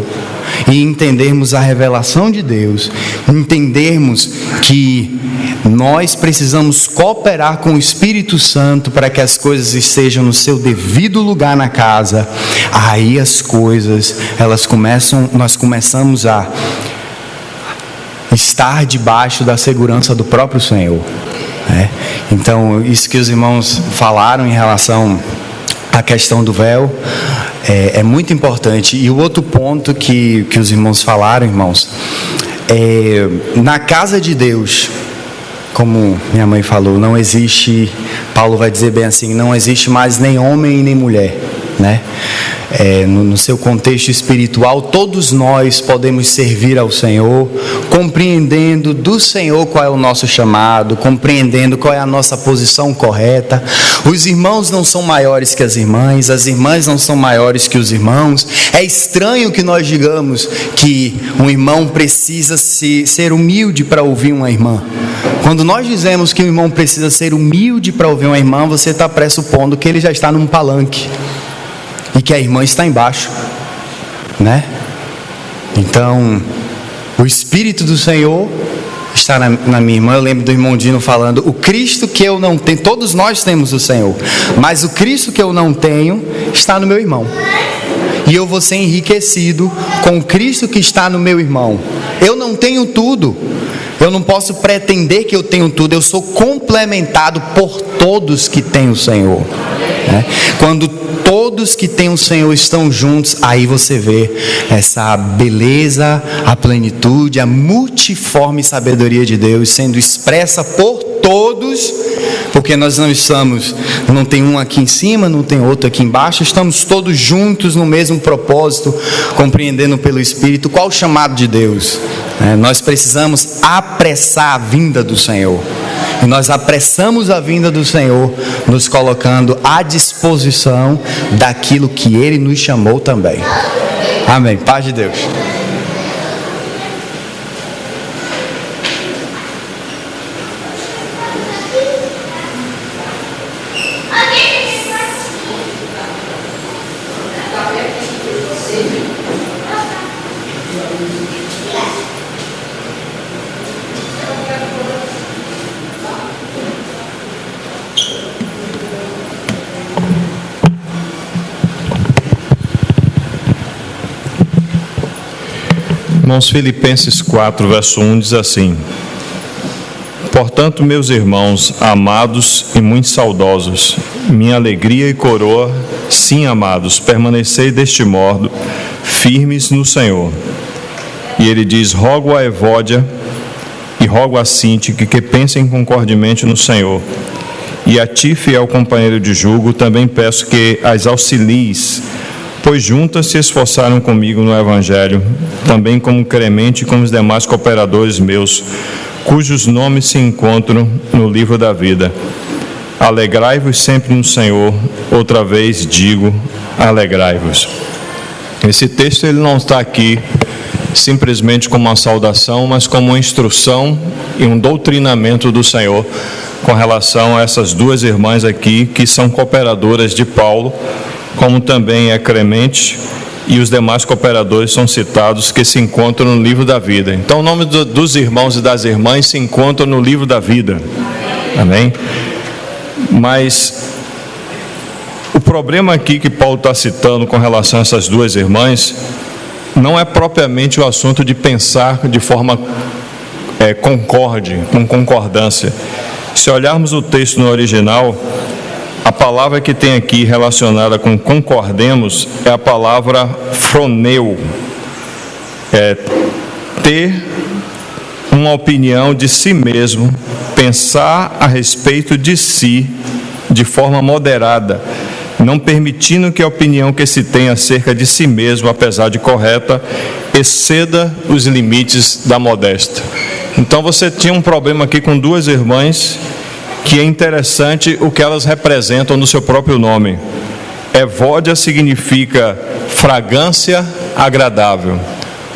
e entendermos a revelação de Deus, entendermos que nós precisamos cooperar com o Espírito Santo para que as coisas estejam no seu devido lugar na casa, aí as coisas, nós começamos a estar debaixo da segurança do próprio Senhor. Então, isso que os irmãos falaram em relação à questão do véu é muito importante. E o outro ponto que os irmãos falaram, irmãos, na casa de Deus, como minha mãe falou, não existe, Paulo vai dizer bem assim, não existe mais nem homem nem mulher, né? No seu contexto espiritual, todos nós podemos servir ao Senhor, compreendendo do Senhor qual é o nosso chamado, compreendendo qual é a nossa posição correta. Os irmãos não são maiores que as irmãs não são maiores que os irmãos. É estranho que nós digamos que um irmão precisa ser humilde para ouvir uma irmã. Quando nós dizemos que um irmão precisa ser humilde para ouvir uma irmã, você está pressupondo que ele já está num palanque e que a irmã está embaixo, né? Então, o Espírito do Senhor está na minha irmã. Eu lembro do irmão Dino falando: o Cristo que eu não tenho, todos nós temos o Senhor, mas o Cristo que eu não tenho está no meu irmão, e eu vou ser enriquecido com o Cristo que está no meu irmão. Eu não tenho tudo, eu não posso pretender que eu tenho tudo, eu sou complementado por todos que têm o Senhor, né? Quando todos que têm o Senhor estão juntos, aí você vê essa beleza, a plenitude, a multiforme sabedoria de Deus sendo expressa por todos, porque nós não tem um aqui em cima, não tem outro aqui embaixo, estamos todos juntos no mesmo propósito, compreendendo pelo Espírito qual o chamado de Deus. Nós precisamos apressar a vinda do Senhor, e nós apressamos a vinda do Senhor nos colocando à disposição daquilo que Ele nos chamou também. Amém. Paz de Deus. Irmãos, Filipenses 4, verso 1 diz assim: portanto, meus irmãos, amados e muito saudosos, minha alegria e coroa, sim, amados, permanecei deste modo, firmes no Senhor. E ele diz: rogo a Evódia e rogo a Síntique que pensem concordemente no Senhor. E a ti, fiel companheiro de jugo, também peço que as auxilies, pois juntas se esforçaram comigo no Evangelho, também como Clemente e como os demais cooperadores meus, cujos nomes se encontram no livro da vida. Alegrai-vos sempre no Senhor, outra vez digo, alegrai-vos. Esse texto ele não está aqui simplesmente como uma saudação, mas como uma instrução e um doutrinamento do Senhor com relação a essas duas irmãs aqui, que são cooperadoras de Paulo, como também é Clemente, e os demais cooperadores são citados, que se encontram no livro da vida. Então o nome dos irmãos e das irmãs se encontram no livro da vida. Amém? Mas o problema aqui que Paulo está citando com relação a essas duas irmãs não é propriamente o assunto de pensar de forma com concordância. Se olharmos o texto no original, a palavra que tem aqui relacionada com concordemos é a palavra froneu. É ter uma opinião de si mesmo, pensar a respeito de si de forma moderada, não permitindo que a opinião que se tem acerca de si mesmo, apesar de correta, exceda os limites da modéstia. Então você tinha um problema aqui com duas irmãs, que é interessante o que elas representam no seu próprio nome. Evódia significa fragrância agradável.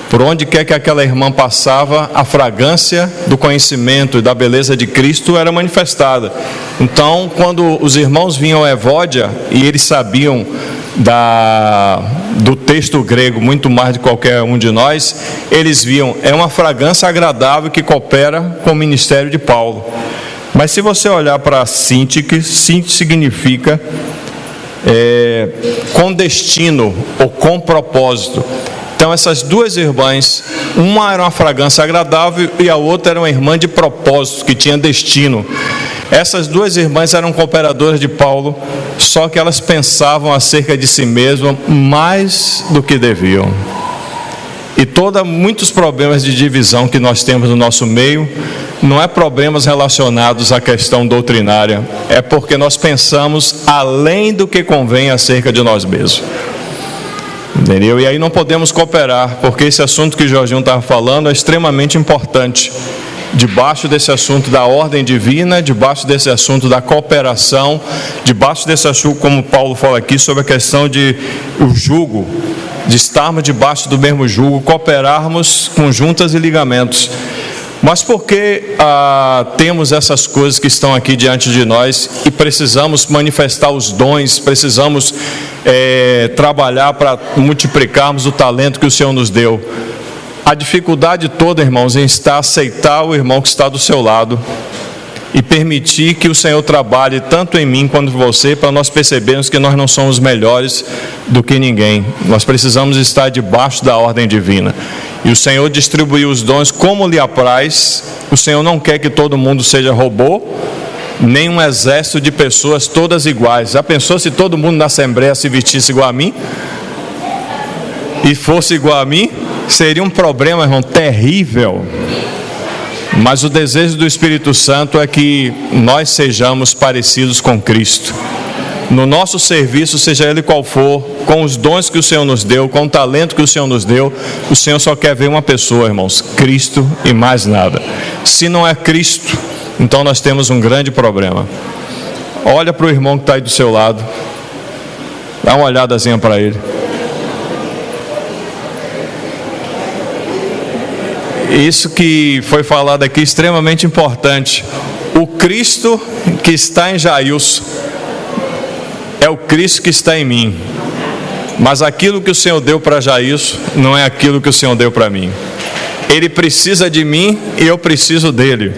Por onde quer que aquela irmã passava, a fragrância do conhecimento e da beleza de Cristo era manifestada. Então, quando os irmãos vinham a Evódia, e eles sabiam do texto grego muito mais de qualquer um de nós, eles viam, é uma fragrância agradável que coopera com o ministério de Paulo. Mas se você olhar para Síntique, Síntique significa com destino ou com propósito. Então essas duas irmãs, uma era uma fragrância agradável e a outra era uma irmã de propósito, que tinha destino. Essas duas irmãs eram cooperadoras de Paulo, só que elas pensavam acerca de si mesmas mais do que deviam. E muitos problemas de divisão que nós temos no nosso meio, não é problemas relacionados à questão doutrinária, é porque nós pensamos além do que convém acerca de nós mesmos. Entendeu? E aí não podemos cooperar, porque esse assunto que o Jorginho estava falando é extremamente importante. Debaixo desse assunto da ordem divina, debaixo desse assunto da cooperação, debaixo desse assunto, como Paulo fala aqui, sobre a questão de o jugo, de estarmos debaixo do mesmo jugo, cooperarmos com juntas e ligamentos. Mas por que temos essas coisas que estão aqui diante de nós e precisamos manifestar os dons, precisamos trabalhar para multiplicarmos o talento que o Senhor nos deu? A dificuldade toda, irmãos, em aceitar o irmão que está do seu lado e permitir que o Senhor trabalhe tanto em mim quanto em você, para nós percebermos que nós não somos melhores do que ninguém. Nós precisamos estar debaixo da ordem divina. E o Senhor distribuiu os dons como lhe apraz. O Senhor não quer que todo mundo seja robô, nem um exército de pessoas todas iguais. Já pensou se todo mundo na Assembleia se vestisse igual a mim? E fosse igual a mim? Seria um problema, irmão, terrível. Mas o desejo do Espírito Santo é que nós sejamos parecidos com Cristo. No nosso serviço, seja ele qual for, com os dons que o Senhor nos deu, com o talento que o Senhor nos deu, o Senhor só quer ver uma pessoa, irmãos, Cristo e mais nada. Se não é Cristo, então nós temos um grande problema. Olha para o irmão que está aí do seu lado, dá uma olhadazinha para ele. Isso que foi falado aqui é extremamente importante. O Cristo que está em Jailson é o Cristo que está em mim. Mas aquilo que o Senhor deu para Jailson não é aquilo que o Senhor deu para mim. Ele precisa de mim e eu preciso dele.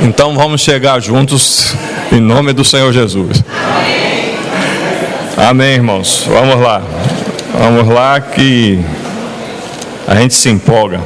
Então vamos chegar juntos em nome do Senhor Jesus. Amém, irmãos. Vamos lá. Vamos lá que a gente se empolga.